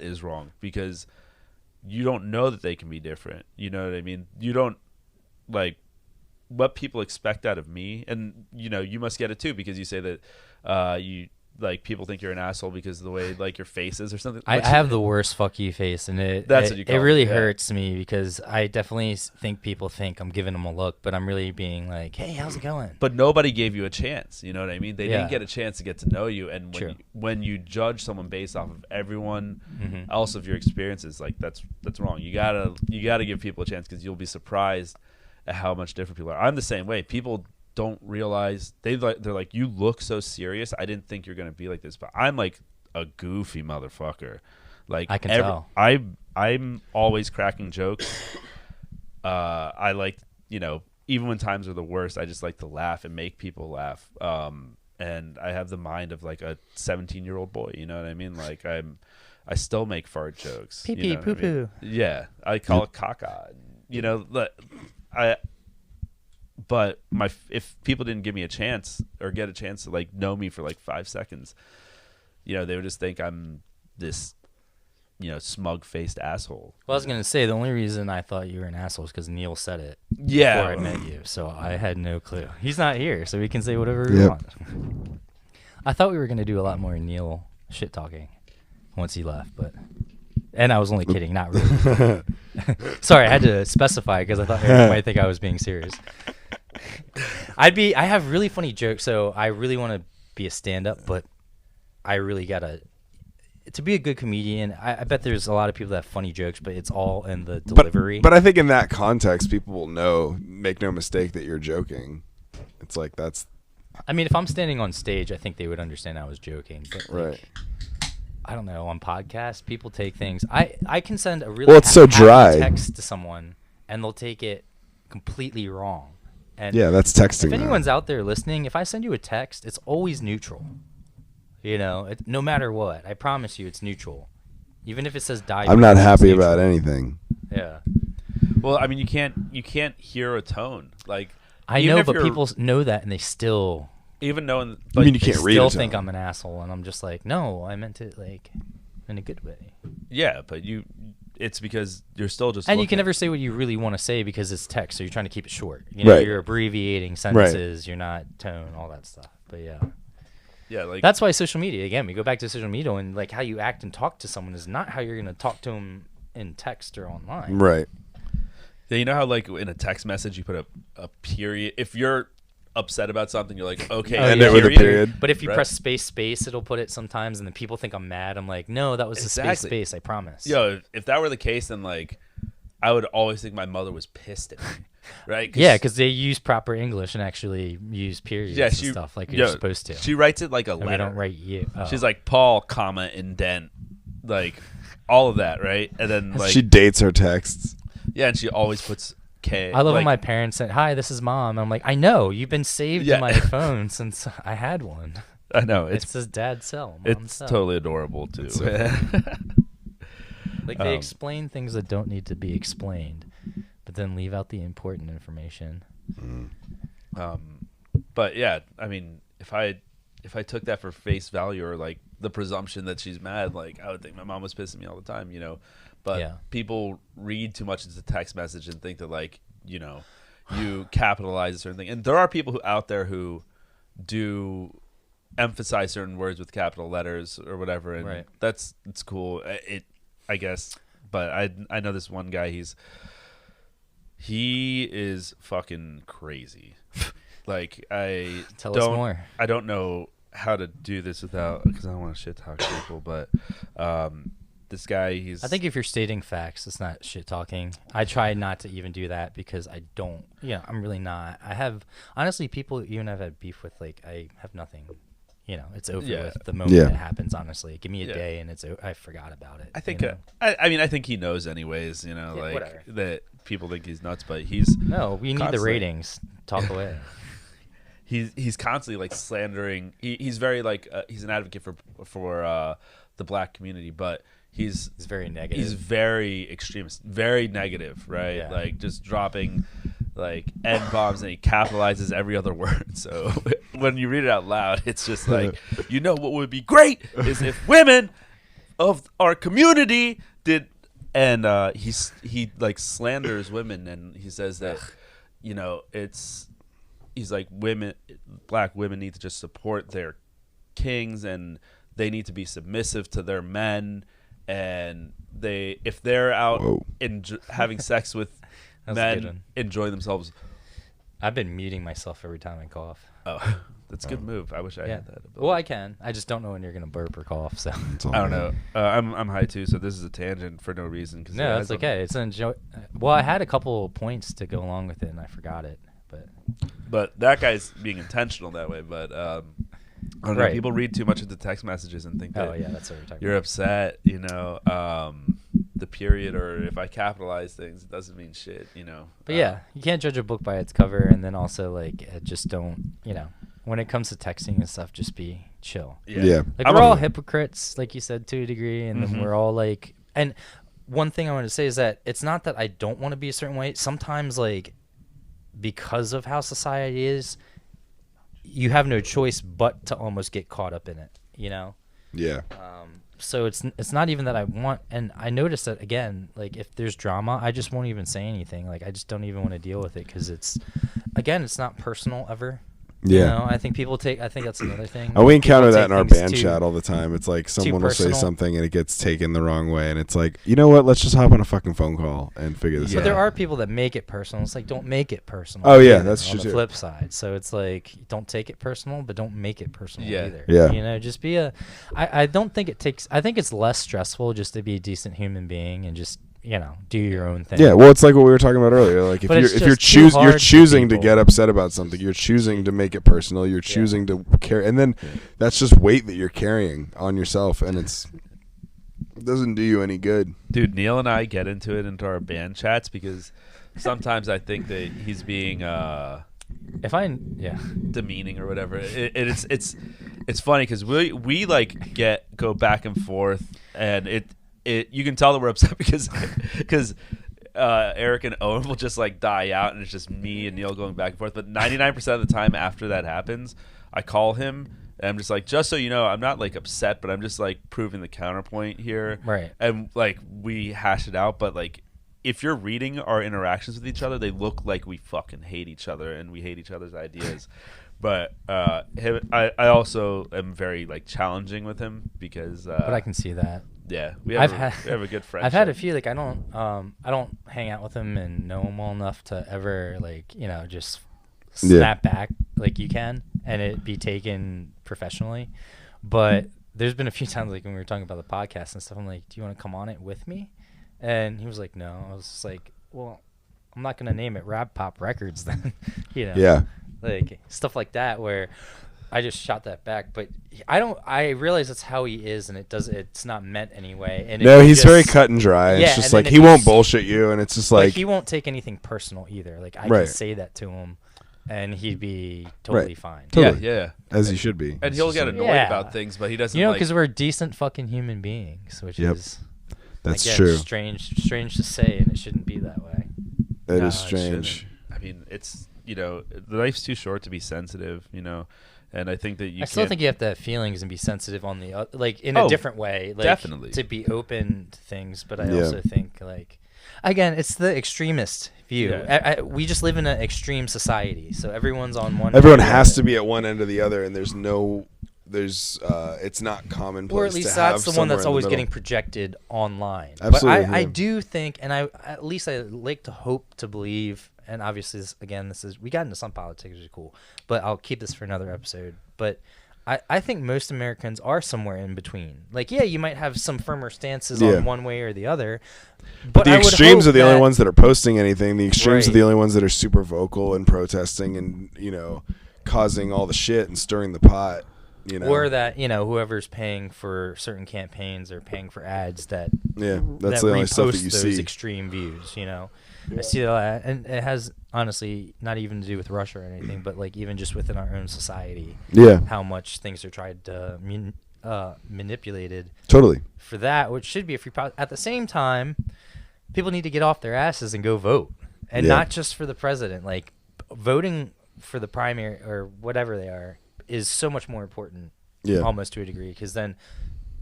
is wrong because you don't know that they can be different. You know what I mean? You don't, like, what people expect out of me, and you must get it too because you say that you, like, people think you're an asshole because of the way, like, your face is or something. I have the worst fuck you face, and it really hurts me because I definitely think people think I'm giving them a look, but I'm really being like, hey, how's it going? But nobody gave you a chance. You know what I mean? They didn't get a chance to get to know you, and when you judge someone based off of everyone else of your experiences, like, that's wrong. You gotta give people a chance because you'll be surprised at how much different people are. I'm the same way. People don't realize they're like, you look so serious. I didn't think you're gonna be like this, but I'm like a goofy motherfucker. Like, I can tell. I'm always cracking jokes. I like, even when times are the worst, I just like to laugh and make people laugh. And I have the mind of like a 17-year-old boy. You know what I mean? Like, I still make fart jokes. Pee pee poo poo. Yeah, I call it caca. But if people didn't give me a chance or get a chance to, like, know me for like 5 seconds, they would just think I'm this, smug-faced asshole. Well, I was gonna say the only reason I thought you were an asshole is because Neil said it before I met you, so I had no clue. He's not here, so we can say whatever we want. I thought we were gonna do a lot more Neil shit talking once he left, and I was only kidding, not really. Sorry, I had to specify because I thought everyone might think I was being serious. I have really funny jokes, so I really want to be a stand-up, but I really gotta, to be a good comedian, I bet there's a lot of people that have funny jokes, but it's all in the delivery. But I think in that context, people will make no mistake that you're joking. It's like, that's... I mean, if I'm standing on stage, I think they would understand I was joking. But, like, I don't know, on podcasts, people take things. I can send a really it's so dry text to someone, and they'll take it completely wrong. And that's texting. If anyone's out there listening, if I send you a text, it's always neutral. No matter what, I promise you, it's neutral. Even if it says die. I'm not happy about anything. Yeah. Well, I mean, you can't hear a tone. Like, I know, but people know that, and they still. Even knowing, like, I mean, you can't read it. Still think I'm an asshole, and I'm just like, no, I meant it like in a good way. Yeah, but it's because you're still just. And you can never say what you really want to say because it's text, so you're trying to keep it short. You're abbreviating sentences, you're not tone, all that stuff. But yeah, like, that's why social media. Again, we go back to social media, and like how you act and talk to someone is not how you're going to talk to them in text or online. Right. Yeah, you know how, like, in a text message you put a period. If you're upset about something, you're like, okay, end it with a period. But if you press space, it'll put it sometimes, and then people think I'm mad. I'm like, no, that was the space. I promise. Yo, if that were the case, then, like, I would always think my mother was pissed at me, right? Because they use proper English and actually use periods and stuff like you're supposed to. She writes it like a letter. We don't write you. Oh. She's like, Paul, comma, indent, like, all of that, right? And then, like, she dates her texts. Yeah, and she always puts K. I love when my parents said, "Hi, this is Mom." I'm like, I know you've been saved in my phone since I had one. I know it says Dad's cell. It's totally adorable too. Like they explain things that don't need to be explained, but then leave out the important information. But yeah, I mean, if I took that for face value or like the presumption that she's mad, like I would think my mom was pissing me all the time, you know. But people read too much into the text message and think that like, you know, you capitalize a certain thing. And there are people out there who do emphasize certain words with capital letters or whatever, and it's cool. I guess. But I know this one guy. He is fucking crazy. Like Tell us more. I don't know how to do this without, because I don't want to shit talk people, but this guy, I think if you're stating facts, it's not shit talking. I try not to even do that because I don't. Yeah, I'm really not. I have honestly people even I've had beef with. Like I have nothing. You know, it's over with the moment it happens. Honestly, give me a day and I forgot about it. I think. You know? I mean, I think he knows anyways. You know, like whatever. That people think he's nuts, but he's we need the ratings. Talk away. He's constantly like slandering. He's very like he's an advocate for the black community, but he's very negative. He's very extremist, very negative, right? Yeah. Like just dropping like N-bombs, and he capitalizes every other word. So when you read it out loud, it's just like, you know what would be great is if women of our community did. And he like slanders women, and he says that, you know, he's like black women need to just support their kings, and they need to be submissive to their men, and if they're out having sex with men, enjoy themselves. I've been muting myself every time I cough. Oh, that's a good move. I wish I had that ability. Well, I can. I just don't know when you're gonna burp or cough. So I don't know. I'm high too, so this is a tangent for no reason. No, it's okay. It's an enjoy. Well, I had a couple points to go along with it, and I forgot it. But that guy's being intentional that way. But I don't know. People read too much into text messages and think that that's what we're talking you're about. upset. You know, the period, or if I capitalize things, it doesn't mean shit. You know. But you can't judge a book by its cover, and then also like just don't. You know, when it comes to texting and stuff, just be chill. Yeah. Like we're all hypocrites, like you said, to a degree, and then we're all like. And one thing I want to say is that it's not that I don't want to be a certain way. Sometimes like, because of how society is, you have no choice but to almost get caught up in it, you know? Yeah. So it's not even that I want, and I noticed that again, like if there's drama, I just won't even say anything. Like I just don't even want to deal with it because it's not personal ever. Yeah. You know, I think that's another thing. And we encounter People that in our take things band chat all the time. It's like someone will say personal. something and it gets taken the wrong way, and it's like, you know what? Let's just hop on a fucking phone call and figure this out. But there are people that make it personal. It's like, don't make it personal. Oh yeah, either, that's true on the too. flip side. So it's like, don't take it personal, but don't make it personal either. Yeah. You know, just be I don't think it takes. I think it's less stressful just to be a decent human being and just, you know, do your own thing. Yeah, well, it's like what we were talking about earlier. Like if you're choosing to get upset about something, you're choosing to make it personal, you're choosing to carry, and then that's just weight that you're carrying on yourself, and it doesn't do you any good. Dude, Neil and I get into our band chats because sometimes I think that he's being demeaning or whatever. It's funny because we like go back and forth, and you can tell that we're upset because Eric and Owen will just like die out, and it's just me and Neil going back and forth. But 99% of the time after that happens, I call him and I'm just like, just so you know, I'm not like upset, but I'm just like proving the counterpoint here, right? And like we hash it out, but like if you're reading our interactions with each other, they look like we fucking hate each other and we hate each other's ideas. But I also am very like challenging with him because. But I can see that. Yeah, we have a good friendship. I've had a few like I don't hang out with him and know him well enough to ever like, you know, just snap back like you can and it be taken professionally. But there's been a few times like when we were talking about the podcast and stuff, I'm like, do you want to come on it with me? And he was like, no. I was just like, well, I'm not gonna name it Rap Pop Records then. You know, Yeah, like stuff like that where I just shot that back, but I realize that's how he is, and it's not meant anyway. And no, he's very cut and dry. Yeah, it's just and like he won't bullshit you, and it's just like he won't take anything personal either. Like I can say that to him, and he'd be totally fine. Totally. Yeah, as he should be. and he'll get annoyed about things, but he doesn't. You know, because we're decent fucking human beings, which is That's Again, true. Strange to say, and it shouldn't be that way. That No, is it strange. shouldn't. I mean, it's life's too short to be sensitive, and I think that I still can't- think you have to have feelings and be sensitive on the in Oh, a different way, like definitely. to be open to things. But I Yeah. also think again, it's the extremest view. Yeah. We just live in an extreme society, so everyone's on one. Everyone end or has the to be at one end or the other, and it's not commonplace. Or at least to that's have the one that's somewhere in always the getting middle. projected online. Absolutely, But I yeah. do think, and at least I like to hope to believe, and obviously we got into some politics, which is cool, but I'll keep this for another episode. But I think most Americans are somewhere in between. Like, yeah, you might have some firmer stances Yeah. on one way or the other. But The I would extremes hope are the only that- ones that are posting anything. The extremes are Right. the only ones that are super vocal and protesting and causing all the shit and stirring the pot. Or that, whoever's paying for certain campaigns or paying for ads that that's that the only stuff that repost you those see. extreme views, I see that, and it has honestly not even to do with Russia or anything, but like even just within our own society, Yeah, how much things are tried to manipulated totally. for that, which should be a free product. At the same time, people need to get off their asses and go vote, and Yeah. not just for the president. Like voting for the primary or whatever they are is so much more important, Yeah. almost to a degree, because then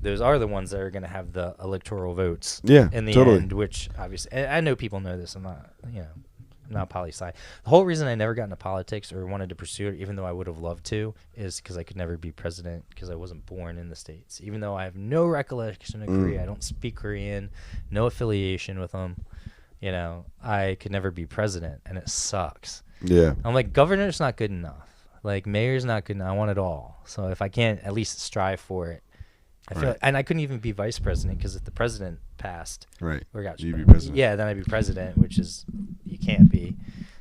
those are the ones that are going to have the electoral votes Yeah, in the totally. end, which obviously, and I know people know this. I'm not poli-sci. The whole reason I never got into politics or wanted to pursue it, even though I would have loved to, is because I could never be president because I wasn't born in the States. Even though I have no recollection of Korea, I don't speak Korean, no affiliation with them, I could never be president, and it sucks. Yeah, I'm like, governor's not good enough. Like, mayor's not good enough. I want it all. So if I can't at least strive for it, I feel Right. and I couldn't even be vice president because if the president passed, right. or got You'd be president. yeah, then I'd be president, which is you can't be.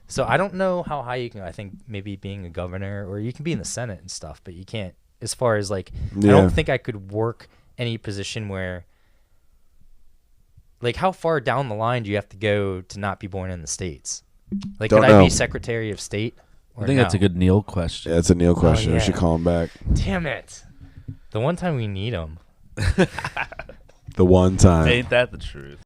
So I don't know how high you can. I think maybe being a governor, or you can be in the Senate and stuff, but you can't. As far as I Yeah. don't think I could work any position where. Like, how far down the line do you have to go to not be born in the States? Like, Don't could I know. be Secretary of State? I think that's a good Neil question. Yeah, it's a Neil question. We yeah. should call him back. Damn it! The one time we need him. The one time. Ain't that the truth?